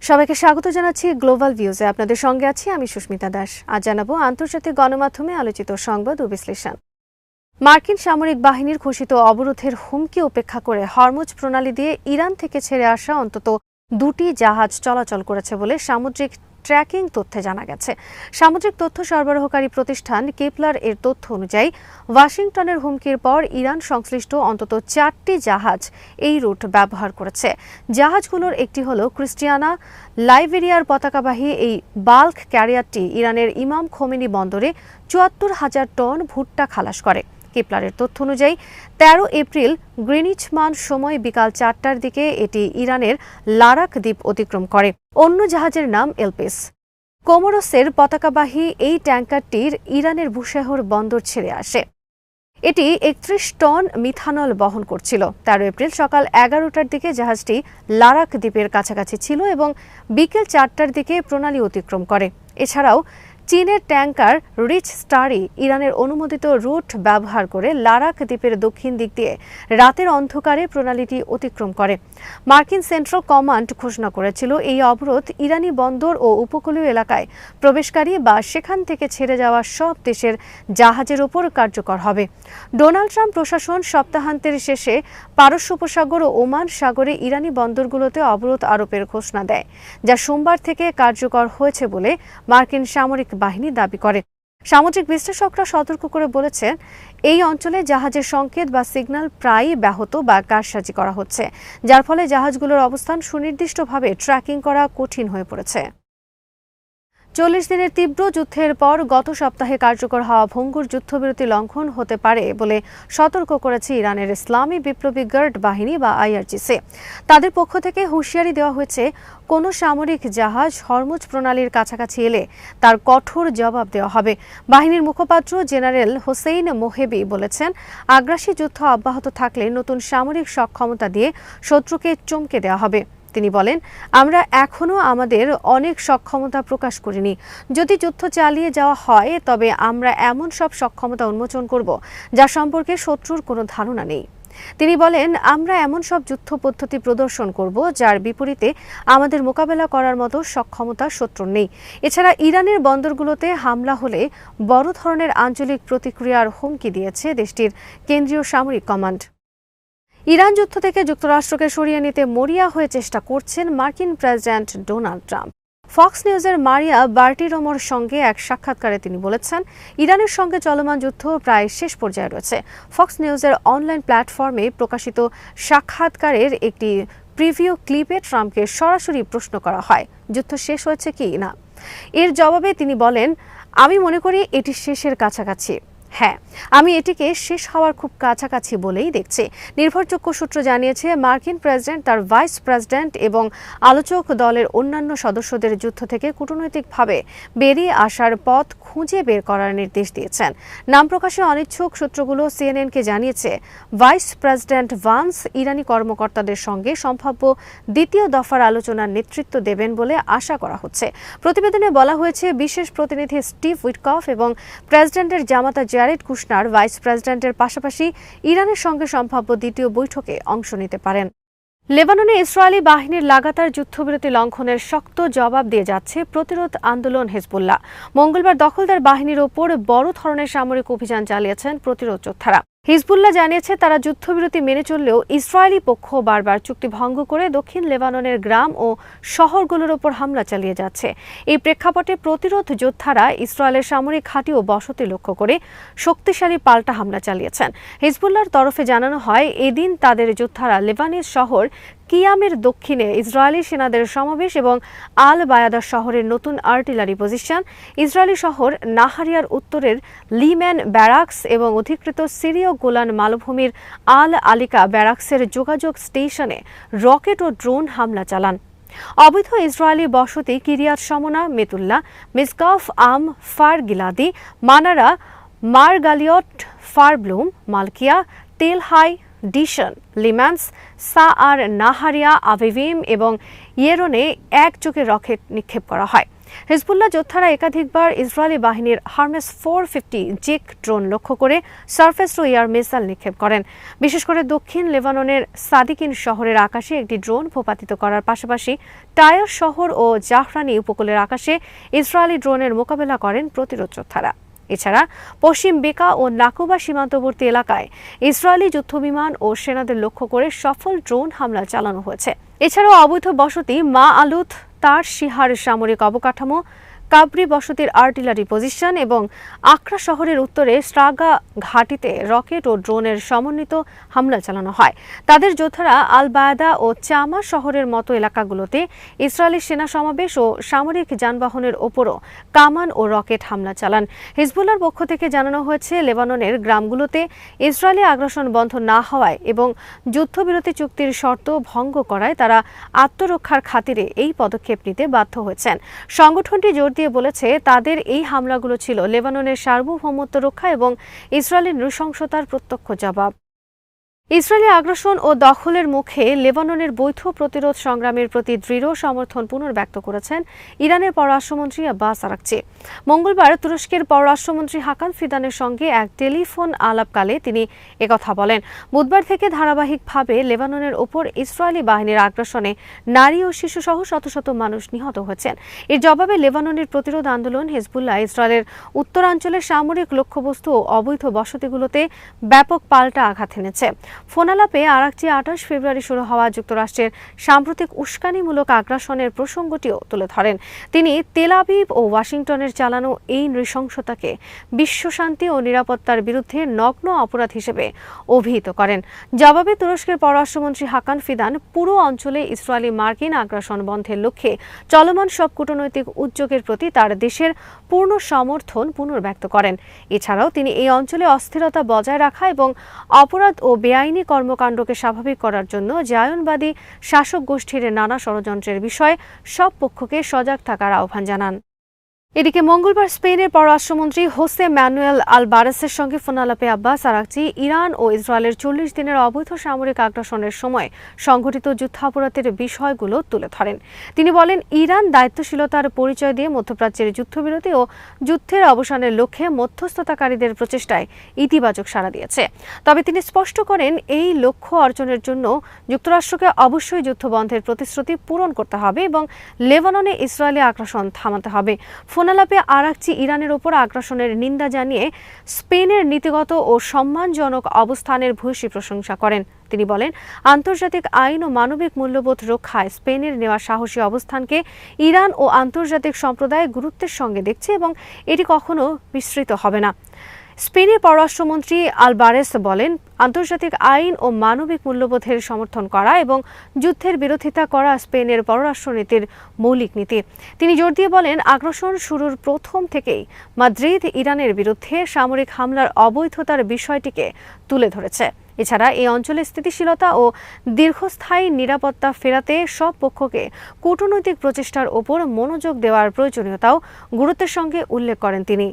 সবাইকে স্বাগত জানাচ্ছি গ্লোবাল ভিউজে। আপনাদের সঙ্গে আছি আমি সুস্মিতা দাস। আজ জানাবো আন্তর্জাতিক গণমাধ্যমে আলোচিত সংবাদ ও বিশ্লেষণ। মার্কিন সামরিক বাহিনীর ঘোষিত অবরোধের হুমকি উপেক্ষা করে হরমুজ প্রণালী দিয়ে ইরান থেকে ছেড়ে আসা অন্তত 2টি জাহাজ চলাচল করেছে বলে সামুদ্রিক ট্র্যাকিং তথ্যে জানা গেছে। সামুদ্রিক তথ্য সরবরাহকারী প্রতিষ্ঠান কেপলার এর তথ্য অনুযায়ী ওয়াশিংটনের হুমকির পর ইরান সংশ্লিষ্ট অন্তত 4টি জাহাজ এই রুট ব্যবহার করেছে। জাহাজগুলোর একটি হলো ক্রিস্টিয়ানা। লাইবেরিয়ার পতাকাবাহী এই বাল্ক ক্যারিয়ারটি ইরানের ইমাম খোমেনি বন্দরে 74,000 টন ভুট্টা খালাস করে। কেপলারের তথ্য অনুযায়ী 13 এপ্রিল গ্রিনিচ মান সময় বিকাল 4টার দিকে এটি ইরানের লারাক দ্বীপ অতিক্রম করে। অন্য জাহাজের নাম এলপিস। কোমোরোসের পতাকাবাহী এই ট্যাঙ্কারটির ইরানের বুশেহর বন্দর ছেড়ে আসে। এটি 31 টন মিথানল বহন করছিল। 13 এপ্রিল সকাল 11টার দিকে জাহাজটি লারাক দ্বীপের কাছাকাছি ছিল এবং বিকেল 4টার দিকে প্রণালী অতিক্রম করে। এছাড়াও চীনের ট্যাঙ্কার রিচ স্টারই ইরানের অনুমোদিত রুট ব্যবহার করে লারাক দ্বীপের দক্ষিণ দিক দিয়ে রাতের অন্ধকারে প্রণালীটি অতিক্রম করে। মার্কিন সেন্ট্রাল কমান্ড ঘোষণা করেছিল এই অবরোধ ইরানি বন্দর ও উপকূলীয় এলাকায় প্রবেশকারী বা সেখান থেকে ছেড়ে যাওয়া সব দেশের জাহাজের উপর কার্যকর হবে। ডোনাল্ড ট্রাম্প প্রশাসন সপ্তাহান্তের শেষে পারস্য উপসাগর ও ওমান সাগরে ইরানি বন্দরগুলোতে অবরোধ আরোপের ঘোষণা দেয়, যা সোমবার থেকে কার্যকর হয়েছে বলে মার্কিন সামরিক বাহিনী দাবি করে। সামুদ্রিক বিশ্লেষকরা সতর্ক করে বলেছেন, এই অঞ্চলে জাহাজের সংকেত বা সিগন্যাল প্রায়ই ব্যাহত বা কারসাজি করা হচ্ছে, যার ফলে জাহাজগুলোর অবস্থান সুনির্দিষ্টভাবে ট্র্যাকিং করা কঠিন হয়ে পড়েছে। 40 দিনের তীব্র যুদ্ধের পর গত সপ্তাহে কার্যকর হওয়া ভঙ্গুর যুদ্ধবিরতি লঙ্ঘন হতে পারে বলে সতর্ক করেছে ইরানের ইসলামী বিপ্লবী গার্ড বাহিনী বা আইআরজিসি। তাদের পক্ষ থেকে হুঁশিয়ারি দেওয়া হয়েছে, কোনো সামরিক জাহাজ হরমুজ প্রণালীর কাছাকাছি এলে তার কঠোর জবাব দেওয়া হবে। বাহিনীর মুখপাত্র জেনারেল হোসেইন মোহেবি বলেছেন, আগ্রাসী যুদ্ধ অব্যাহত থাকলে নতুন সামরিক সক্ষমতা দিয়ে শত্রুকে চমকে দেওয়া হবে। তিনি বলেন, আমরা এখনও আমাদের অনেক সক্ষমতা প্রকাশ করিনি। যদি যুদ্ধ চালিয়ে যাওয়া হয় তবে আমরা এমন সব সক্ষমতা উন্মোচন করব যা সম্পর্কে শত্রুর কোনো ধারণা নেই। তিনি বলেন, আমরা এমন সব যুদ্ধ পদ্ধতি প্রদর্শন করব যার বিপরীতে আমাদের মোকাবেলা করার মতো সক্ষমতা শত্রুর নেই। এছাড়া ইরানের বন্দরগুলোতে হামলা হলে বড় ধরনের আঞ্চলিক প্রতিক্রিয়ার হুমকি দিয়েছে দেশটির কেন্দ্রীয় সামরিক কমান্ড। ইরান যুদ্ধ থেকে যুক্তরাষ্ট্রকে সরিয়ে নিতে মরিয়া হয়ে চেষ্টা করছেন মার্কিন প্রেসিডেন্ট ডোনাল্ড ট্রাম্প। ফক্স নিউজের মারিয়া বার্টিরোমোর সঙ্গে এক সাক্ষাৎকারে তিনি বলেছেন, ইরানের সঙ্গে চলমান যুদ্ধ প্রায় শেষ পর্যায়ে রয়েছে। ফক্স নিউজের অনলাইন প্ল্যাটফর্মে প্রকাশিত সাক্ষাৎকারের একটি প্রিভিউ ক্লিপে ট্রাম্পকে সরাসরি প্রশ্ন করা হয়, যুদ্ধ শেষ হয়েছে কি না। এর জবাবে তিনি বলেন, আমি মনে করি এটি শেষের কাছাকাছি। হ্যাঁ, আমি এটিকে শেষ হওয়ার খুব কাছাকাছি বলেই দেখছি। নির্ভরযোগ্য সূত্র জানিয়েছে, মার্কিন প্রেসিডেন্ট তার ভাইস প্রেসিডেন্ট এবং আলোচক দলের অন্যান্য সদস্যদের যুদ্ধ থেকে কূটনৈতিকভাবে বেরিয়ে আসার পথ খুঁজে বের করার নির্দেশ দিয়েছেন। নাম প্রকাশে অনিচ্ছুক সূত্রগুলো সিএনএনকে জানিয়েছে, ভাইস প্রেসিডেন্ট ভান্স ইরানি কর্মকর্তাদের সঙ্গে সম্ভাব্য দ্বিতীয় দফার আলোচনার নেতৃত্ব দেবেন বলে আশা করা হচ্ছে। প্রতিবেদনে বলা হয়েছে, বিশেষ প্রতিনিধি স্টিভ উইটকফ এবং প্রেসিডেন্টের জামাতা জ্যারেড কুশনার ভাইস প্রেসিডেন্টের পাশাপাশি ইরানের সঙ্গে সম্ভাব্য দ্বিতীয় বৈঠকে অংশ নিতে পারেন। লেবাননে ইসরায়েলি বাহিনীর লাগাতার যুদ্ধবিরতি লঙ্ঘনের শক্ত জবাব দিয়ে যাচ্ছে প্রতিরোধ আন্দোলন হিজবুল্লাহ। মঙ্গলবার দখলদার বাহিনীর ওপর বড় ধরনের সামরিক অভিযান চালিয়েছেন প্রতিরোধ যোদ্ধারা। হিজবুল্লাহ জানিয়েছে, তারা যুদ্ধবিরতি মেনে চললেও ইসরায়েলি পক্ষ বারবার চুক্তি ভঙ্গ করে দক্ষিণ লেবাননের গ্রাম ও শহরগুলোর ওপর হামলা চালিয়ে যাচ্ছে। এই প্রেক্ষাপটে প্রতিরোধ যোদ্ধারা ইসরায়েলের সামরিক ঘাঁটি ও বসতি লক্ষ্য করে শক্তিশালী পাল্টা হামলা চালিয়েছেন। হিজবুল্লাহর তরফে জানানো হয়, এদিন তাদের যোদ্ধারা লেবানিজ শহর কিয়ামের দক্ষিণে ইসরায়েলি সেনাদের সমাবেশ এবং আল বায়াদা শহরের নতুন আর্টিলারি পজিশন, ইসরায়েলি শহর নাহারিয়ার উত্তরের লিম্যান ব্যারাকস এবং অধিকৃত সিরীয় গোলান মালভূমির আল আলিকা ব্যারাকসের যোগাযোগ স্টেশনে রকেট ও ড্রোন হামলা চালান। অবৈধ ইসরায়েলি বসতি কিরিয়াত শমনা, মেতুল্লাহ, মিসগাফ আম, ফার গিলাদি, মানারা, মারগালিয়ট, ফারব্লুম, মালকিয়া, তেল হাই, ডিশন, লিম্যান্স, সাআর, নাহারিয়া, আভিভিম এবং ইয়েরনে একযোগে রকেট নিক্ষেপ করা হয়। হিজবুল্লাহ যোদ্ধারা একাধিকবার ইসরায়েলি বাহিনীর হারমেস 450 জেক ড্রোন লক্ষ্য করে সারফেস টু এয়ার মিসাইল নিক্ষেপ করেন। বিশেষ করে দক্ষিণ লেবাননের সাদিকিন শহরের আকাশে একটি ড্রোন ভূপাতিত করার পাশাপাশি টায়ার শহর ও জাহরানি উপকূলের আকাশে ইসরায়েলি ড্রোনের মোকাবেলা করেন প্রতিরোধ যোদ্ধারা। এছাড়া পশ্চিম বেকা ও নাকুবা সীমান্তবর্তী এলাকায় ইসরায়েলি যুদ্ধবিমান ও সেনাদের লক্ষ্য করে সফল ড্রোন হামলা চালানো হয়েছে। এছাড়াও অবৈধ বসতি মা আলুত, তার শিহার সামরিক অবকাঠামো, কাবরি বসতির আর্টিলারি পজিশন এবং আকরা শহরের উত্তরে স্ট্রাগা ঘাটিতে রকেট ও ড্রোনের সমন্বিত হামলা চালানো হয়। তাদের যোদ্ধারা আল বায়দা ও চামা শহরের মতো এলাকাগুলোতে ইসরায়েলি সেনা সমাবেশ ও সামরিক যানবাহনের ওপরও কামান ও রকেট হামলা চালান। হিজবুল্লাহর পক্ষ থেকে জানানো হয়েছে, লেবাননের গ্রামগুলোতে ইসরায়েলি আগ্রাসন বন্ধ না হওয়ায় এবং যুদ্ধবিরতি চুক্তির শর্ত ভঙ্গ করায় তারা আত্মরক্ষার খাতিরে এই পদক্ষেপ নিতে বাধ্য হয়েছেন। সংগঠনটি জোর দিয়ে বলেছে, তাদের এই হামলাগুলো ছিল লেবাননের সার্বভৌমত্ব রক্ষা এবং ইসরায়েলি নৃশংসতার প্রত্যক্ষ জবাব। ইসরায়েলি আগ্রাসন ও দখলের মুখে লেবাননের বৈধ প্রতিরোধ সংগ্রামের প্রতি দৃঢ় সমর্থন পুনর্ব্যক্ত করেছেন ইরানের পররাষ্ট্রমন্ত্রী আব্বাস আরাকচি। মঙ্গলবার তুরস্কের পররাষ্ট্রমন্ত্রী হাকান ফিদানের সঙ্গে এক টেলিফোন আলাপকালে তিনি একথা বলেন। বুধবার থেকে ধারাবাহিকভাবে লেবাননের ওপর ইসরায়েলি বাহিনীর আগ্রাসনে নারী ও শিশুসহ শত শত মানুষ নিহত হয়েছেন। এর জবাবে লেবাননের প্রতিরোধ আন্দোলন হিজবুল্লাহ ইসরায়েলের উত্তরাঞ্চলের সামরিক লক্ষ্যবস্তু ও অবৈধ বসতিগুলোতে ব্যাপক পাল্টা আঘাত এনেছে। ফোনালাপে আরাকচি 28 ফেব্রুয়ারি শুরু হওয়া যুক্তরাষ্ট্রের সাম্প্রতিক উস্কানিমূলক আগ্রাসনের প্রসঙ্গটিও তুলে ধরেন। তিনি তেল আবিব ও ওয়াশিংটনের চালানো এই নৃশংসতাকে বিশ্বশান্তি ও নিরাপত্তার বিরুদ্ধে নগ্ন অপরাধ হিসেবে অভিহিত করেন। জবাবে তুরস্কের পররাষ্ট্রমন্ত্রী হাকান ফিদান পুরো অঞ্চলে ইসরায়েলি মার্কিন আগ্রাসন বন্ধের লক্ষ্যে চলমান সব কূটনৈতিক উদ্যোগের প্রতি তার দেশের পূর্ণ সমর্থন পুনর্ব্যক্ত করেন। এছাড়াও তিনি এই অঞ্চলে অস্থিরতা বজায় রাখা এবং অপরাধ ও বেআইনি কর্মকাণ্ডকে স্বাভাবিক করার জন্য জায়নবাদী শাসক গোষ্ঠীর নানা ষড়যন্ত্রের বিষয়ে সব পক্ষকে সজাগ থাকার আহ্বান জানান। এদিকে মঙ্গলবার স্পেনের পররাষ্ট্রমন্ত্রী হোসে ম্যানুয়েল আলবারেসের সঙ্গে ফোনালাপে আব্বাস আরাকচি ইরান ও ইসরায়েলের 40 দিনের অবৈধ সামরিক আগ্রাসনের সময় সংঘটিত যুদ্ধাপরাধের বিষয়গুলো তুলে ধরেন। তিনি বলেন, ইরান দায়িত্বশীলতার পরিচয় দিয়ে মধ্যপ্রাচ্যের যুদ্ধবিরতি ও যুদ্ধের অবসানের লক্ষ্যে মধ্যস্থতাকারীদের প্রচেষ্টায় ইতিবাচক সাড়া দিয়েছে। তবে তিনি স্পষ্ট করেন, এই লক্ষ্য অর্জনের জন্য যুক্তরাষ্ট্রকে অবশ্যই যুদ্ধবন্ধের প্রতিশ্রুতি পূরণ করতে হবে এবং লেবাননে ইসরায়েলি আগ্রাসন থামাতে হবে। ফোনালাপে আরাকচি ইরানের ওপর আগ্রাসনের নিন্দা জানিয়ে স্পেনের নীতিগত ও সম্মানজনক অবস্থানের ভূয়সী প্রশংসা করেন। তিনি বলেন, আন্তর্জাতিক আইন ও মানবিক মূল্যবোধ রক্ষায় স্পেনের নেওয়া সাহসী অবস্থানকে ইরান ও আন্তর্জাতিক সম্প্রদায় গুরুত্বের সঙ্গে দেখছে এবং এটি কখনো বিস্মৃত হবে না। স্পেনের পররাষ্ট্রমন্ত্রী আলবারেস বলেন, আন্তর্জাতিক আইন ও মানবিক মূল্যবোধের সমর্থন করা এবং যুদ্ধের বিরোধিতা করা স্পেনের পররাষ্ট্রনীতির মৌলিক নীতি। তিনি জোর দিয়ে বলেন, আগ্রাসন শুরুর প্রথম থেকেই মাদ্রিদ ইরানের বিরুদ্ধে সামরিক হামলার অবৈধতার বিষয়টিকে তুলে ধরেছে। এছাড়া এই অঞ্চলে স্থিতিশীলতা ও দীর্ঘস্থায়ী নিরাপত্তা ফেরাতে সব পক্ষকে কূটনৈতিক প্রচেষ্টার ওপর মনোযোগ দেওয়ার প্রয়োজনীয়তাও গুরুত্বের সঙ্গে উল্লেখ করেন তিনি।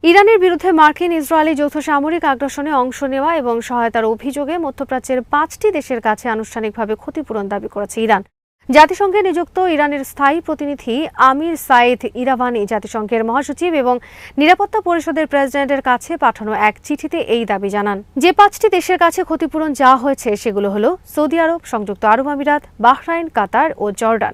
ইরানের বিরুদ্ধে মার্কিন ইসরায়েলি যৌথ সামরিক আগ্রাসনে অংশ নেওয়া এবং সহায়তার অভিযোগে মধ্যপ্রাচ্যের 5টি দেশের কাছে আনুষ্ঠানিকভাবে ক্ষতিপূরণ দাবি করেছে ইরান। জাতিসংঘে নিযুক্ত ইরানের স্থায়ী প্রতিনিধি আমির সাইদ ইরাভানি জাতিসংঘের মহাসচিব এবং নিরাপত্তা পরিষদের প্রেসিডেন্টের কাছে পাঠানো এক চিঠিতে এই দাবি জানান। যে 5টি দেশের কাছে ক্ষতিপূরণ চাওয়া হয়েছে সেগুলো হলো সৌদি আরব, সংযুক্ত আরব আমিরাত, বাহরাইন, কাতার ও জর্ডান।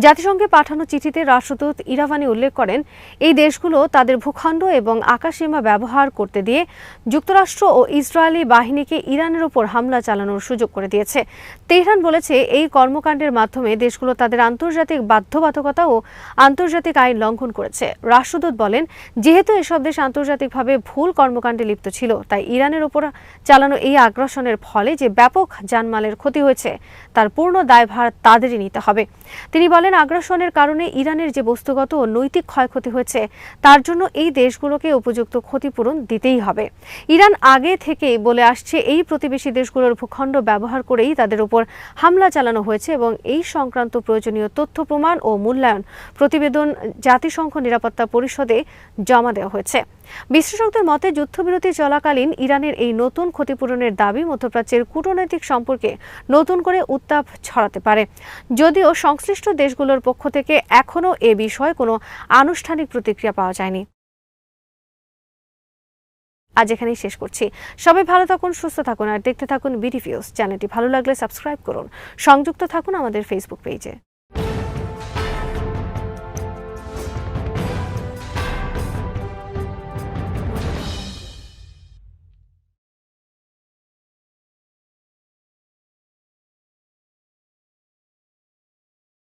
জাতিসংঘে পাঠানো চিঠিতে রাষ্ট্রদূত ইরাভানি উল্লেখ করেন, এই দেশগুলো তাদের ভূখণ্ড এবং আকাশসীমা ব্যবহার করতে দিয়ে যুক্তরাষ্ট্র ও ইসরায়েলি বাহিনীকে ইরানের ওপর হামলা চালানোর সুযোগ করে দিয়েছে। তেহরান বলেছে, এই কর্মকাণ্ডের মাধ্যমে দেশগুলো তাদের আন্তর্জাতিক বাধ্যবাধকতা ও আন্তর্জাতিক আইন লঙ্ঘন করেছে। রাষ্ট্রদূত বলেন, যেহেতু এসব দেশ আন্তর্জাতিকভাবে ভুল কর্মকাণ্ডে লিপ্ত ছিল, তাই ইরানের ওপর চালানো এই আগ্রাসনের ফলে যে ব্যাপক জানমালের ক্ষতি হয়েছে তার পূর্ণ দায়ভার তাদেরই নিতে হবে। তিনি বলেন, আগ্রাসনের কারণে ইরানের যে বস্তুগত ও নৈতিক ক্ষয়ক্ষতি হয়েছে তার জন্য এই দেশগুলোকে উপযুক্ত ক্ষতিপূরণ দিতেই হবে। ইরান আগে থেকেই বলে আসছে, এই প্রতিবেশী দেশগুলোর ভূখণ্ড ব্যবহার করেই তাদের উপর হামলা চালানো হয়েছে এবং এই সংক্রান্ত প্রয়োজনীয় তথ্য প্রমাণ ও মূল্যায়ন প্রতিবেদন জাতিসংঘ নিরাপত্তা পরিষদে জমা দেওয়া হয়েছে। বিশ্লেষকদের মতে যুদ্ধবিরতি চলাকালীন ইরানের এই নতুন ক্ষতিপূরণের দাবি মধ্যপ্রাচ্যের কূটনৈতিক সম্পর্কে নতুন করে উত্তাপ ছড়াতে পারে। যদিও সংশ্লিষ্ট দেশগুলোর পক্ষ থেকে এখনও এ বিষয়ে কোনো আনুষ্ঠানিক প্রতিক্রিয়া পাওয়া যায়নি। আজ এখানেই শেষ করছি। সবাই ভালো থাকুন, সুস্থ থাকুন আর দেখতে থাকুন বিডি নিউজ। চ্যানেলটি ভালো লাগলে সাবস্ক্রাইব করুন। সংযুক্ত থাকুন আমাদের ফেসবুক পেজে।